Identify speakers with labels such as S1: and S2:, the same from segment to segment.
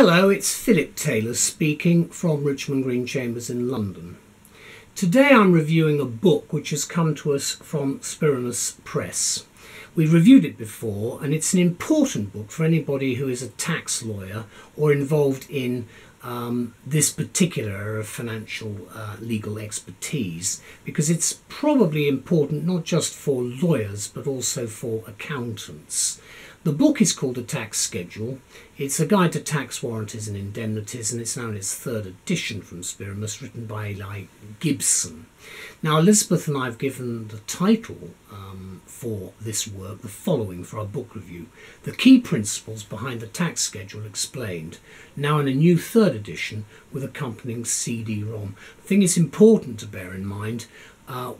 S1: Hello, it's Philip Taylor speaking from Richmond Green Chambers in London. Today I'm reviewing a book which has come to us from Spyrimus Press. We've reviewed it before, and it's an important book for anybody who is a tax lawyer or involved in this particular area of financial legal expertise, because it's probably important not just for lawyers but also for accountants. The book is called The Tax Schedule. It's a guide to tax warranties and indemnities, and it's now in its third edition from Spyrimus, written by Eli Gibson. Now, Elizabeth and I have given the title for this work the following for our book review: The Key Principles Behind the Tax Schedule Explained, now in a new third edition with accompanying CD-ROM. I think it's important to bear in mind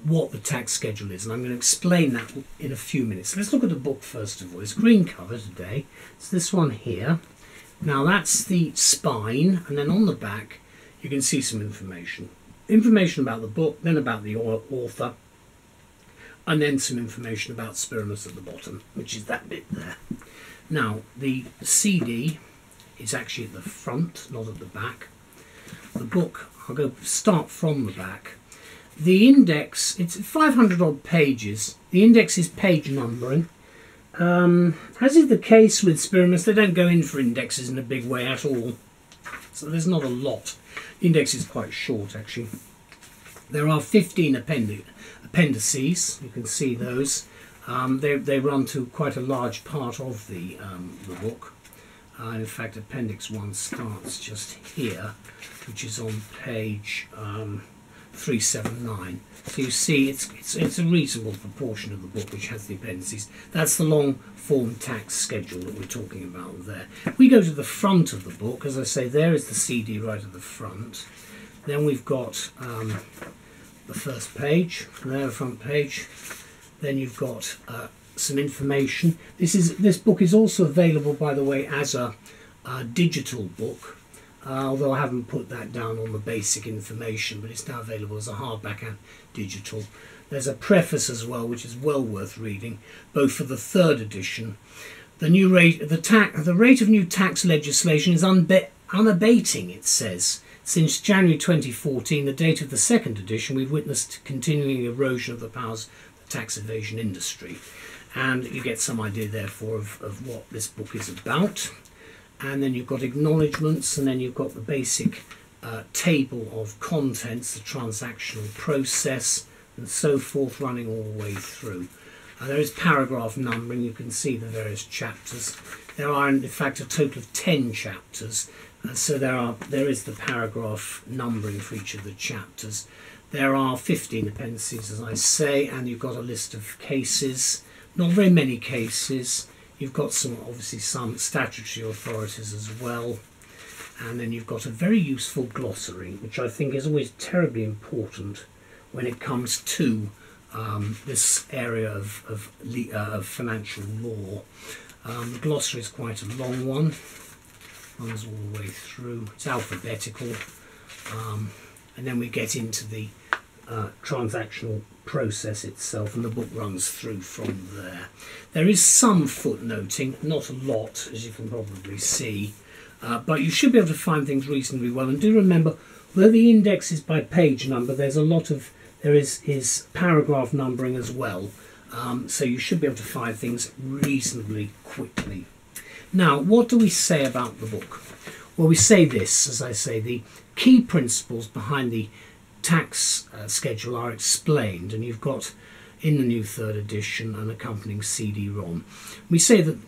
S1: what the tax schedule is, and I'm going to explain that in a few minutes. Let's look at the book first of all. It's green cover today. It's this one here. Now that's the spine, and then on the back you can see some information. Information about the book, then about the author, and then some information about Spyrimus at the bottom, which is that bit there. Now the CD is actually at the front, not at the back. The book, I'll start from the back. The index, it's 500 odd pages. The index is page numbering. As is the case with Spyrimus, they don't go in for indexes in a big way at all. So there's not a lot. The index is quite short, actually. There are 15 appendices. You can see those. They run to quite a large part of the book. In fact, Appendix 1 starts just here, which is on page 379. So you see it's a reasonable proportion of the book which has the appendices. That's the long form tax schedule that we're talking about there. We go to the front of the book. As I say, there is the CD right at the front. Then we've got the first page, there, the front page. Then you've got some information. This book is also available, by the way, as a digital book. Although I haven't put that down on the basic information, but it's now available as a hardback and digital. There's a preface as well, which is well worth reading, both for the third edition. The rate of new tax legislation is unabating, it says. Since January 2014, the date of the second edition, we've witnessed continuing erosion of the powers of the tax evasion industry. And you get some idea, therefore, of what this book is about. And then you've got acknowledgements, and then you've got the basic table of contents, the transactional process, and so forth, running all the way through. There is paragraph numbering. You can see the various chapters. There are, in fact, a total of 10 chapters, and so there is the paragraph numbering for each of the chapters. There are 15 appendices, as I say, and you've got a list of cases. Not very many cases. You've got obviously some statutory authorities as well, and then you've got a very useful glossary, which I think is always terribly important when it comes to this area of financial law. The glossary is quite a long one, runs all the way through. It's alphabetical, and then we get into the transactional process itself, and the book runs through from there. There is some footnoting, not a lot, as you can probably see, but you should be able to find things reasonably well. And do remember, though the index is by page number, there is paragraph numbering as well, so you should be able to find things reasonably quickly. Now, what do we say about the book? Well, we say this, as I say, the key principles behind the tax schedule are explained, and you've got in the new third edition an accompanying CD-ROM. We say that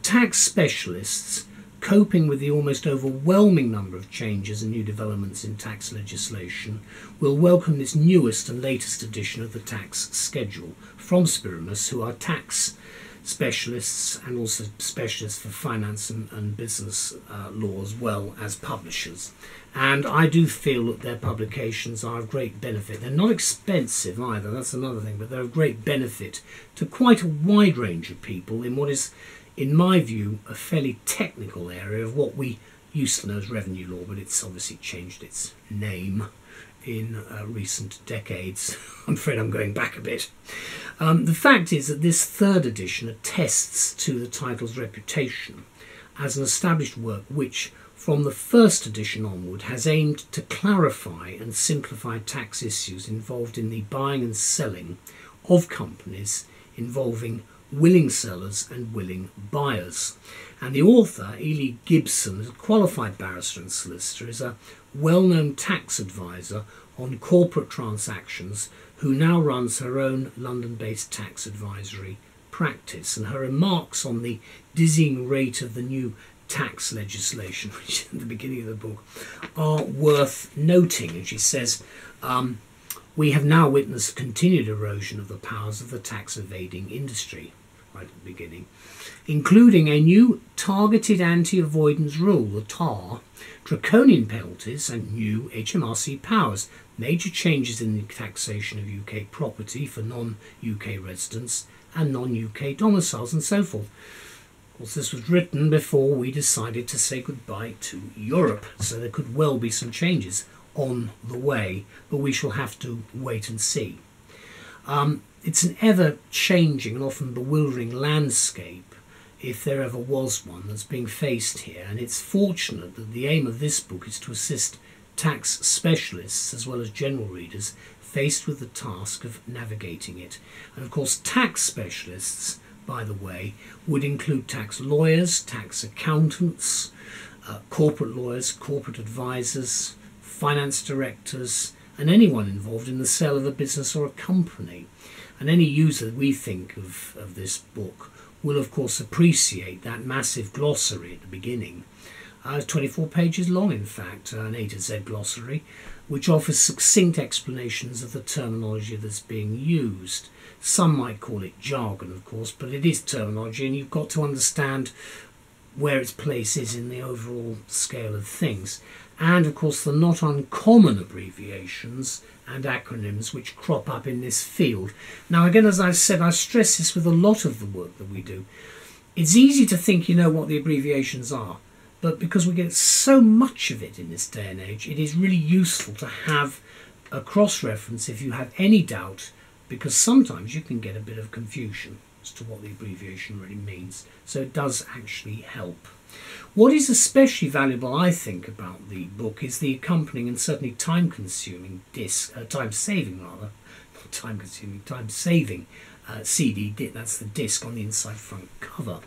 S1: tax specialists coping with the almost overwhelming number of changes and new developments in tax legislation will welcome this newest and latest edition of the tax schedule from Spyrimus, who are tax specialists and also specialists for finance and business law, as well as publishers. And I do feel that their publications are of great benefit. They're not expensive either, that's another thing, but they're of great benefit to quite a wide range of people in what is, in my view, a fairly technical area of what we used to know as revenue law, but it's obviously changed its name in recent decades. I'm afraid I'm going back a bit. The fact is that this third edition attests to the title's reputation, as an established work which, from the first edition onward, has aimed to clarify and simplify tax issues involved in the buying and selling of companies involving willing sellers and willing buyers. And the author, Ely Gibson, is a qualified barrister and solicitor, is a well-known tax advisor on corporate transactions who now runs her own London-based tax advisory practice. And her remarks on the dizzying rate of the new tax legislation, which is at the beginning of the book, are worth noting. And she says, we have now witnessed continued erosion of the powers of the tax evading industry, right at the beginning, including a new targeted anti-avoidance rule, the TAR, draconian penalties and new HMRC powers, major changes in the taxation of UK property for non-UK residents and non-UK domiciles and so forth. Of course, this was written before we decided to say goodbye to Europe, so there could well be some changes on the way, but we shall have to wait and see. It's an ever-changing and often bewildering landscape, if there ever was one, that's being faced here, and it's fortunate that the aim of this book is to assist tax specialists as well as general readers faced with the task of navigating it. And of course, tax specialists, by the way, would include tax lawyers, tax accountants, corporate lawyers, corporate advisors, finance directors, and anyone involved in the sale of a business or a company. And any user, we think, of this book will of course appreciate that massive glossary at the beginning. It's 24 pages long, in fact, an A to Z glossary, which offers succinct explanations of the terminology that's being used. Some might call it jargon, of course, but it is terminology, and you've got to understand where its place is in the overall scale of things. And of course the not uncommon abbreviations and acronyms which crop up in this field. Now again, as I said, I stress this with a lot of the work that we do. It's easy to think you know what the abbreviations are, but because we get so much of it in this day and age, it is really useful to have a cross-reference if you have any doubt, because sometimes you can get a bit of confusion as to what the abbreviation really means. So it does actually help. What is especially valuable, I think, about the book is the accompanying and certainly time-consuming time-saving CD. That's the disc on the inside front cover.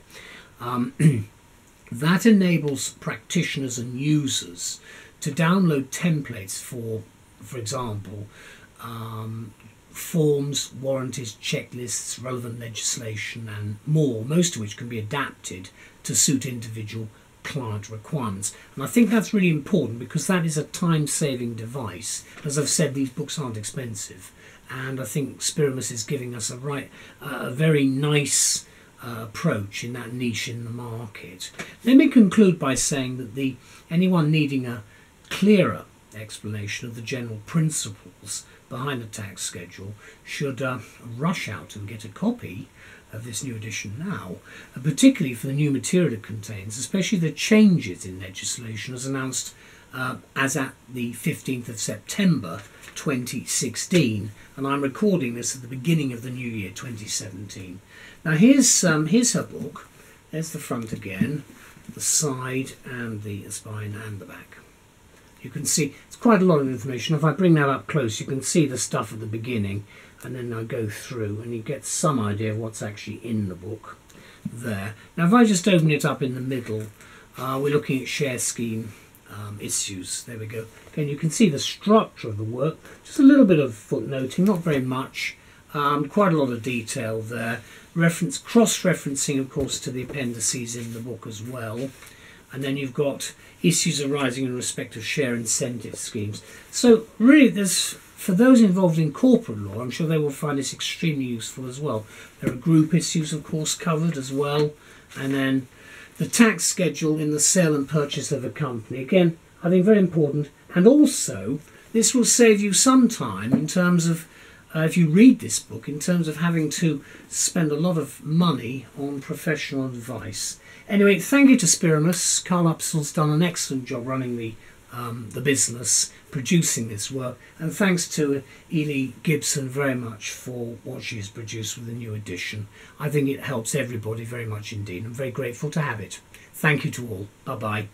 S1: That enables practitioners and users to download templates for example, forms, warranties, checklists, relevant legislation and more, most of which can be adapted to suit individual client requirements. And I think that's really important because that is a time-saving device. As I've said, these books aren't expensive, and I think Spirimus is giving us a very nice approach in that niche in the market. Let me conclude by saying that anyone needing a clearer explanation of the general principles behind the tax schedule should rush out and get a copy of this new edition now, particularly for the new material it contains, especially the changes in legislation as announced as at the 15th of September 2016, and I'm recording this at the beginning of the new year 2017. Now here's her book. There's the front again, the side and the spine and the back. You can see it's quite a lot of information. If I bring that up close, you can see the stuff at the beginning, and then I go through and you get some idea of what's actually in the book there. Now if I just open it up in the middle, we're looking at share scheme issues. There we go. Again, you can see the structure of the work, just a little bit of footnoting, not very much, quite a lot of detail there. Cross-referencing, of course, to the appendices in the book as well. And then you've got issues arising in respect of share incentive schemes. So really, for those involved in corporate law, I'm sure they will find this extremely useful as well. There are group issues, of course, covered as well. And then the tax schedule in the sale and purchase of a company. Again, I think very important. And also, this will save you some time in terms of, if you read this book, in terms of having to spend a lot of money on professional advice. Anyway, thank you to Spirimus. Carl Upsall's done an excellent job running the business, producing this work, and thanks to Ely Gibson very much for what she has produced with the new edition. I think it helps everybody very much indeed. I'm very grateful to have it. Thank you to all. Bye bye.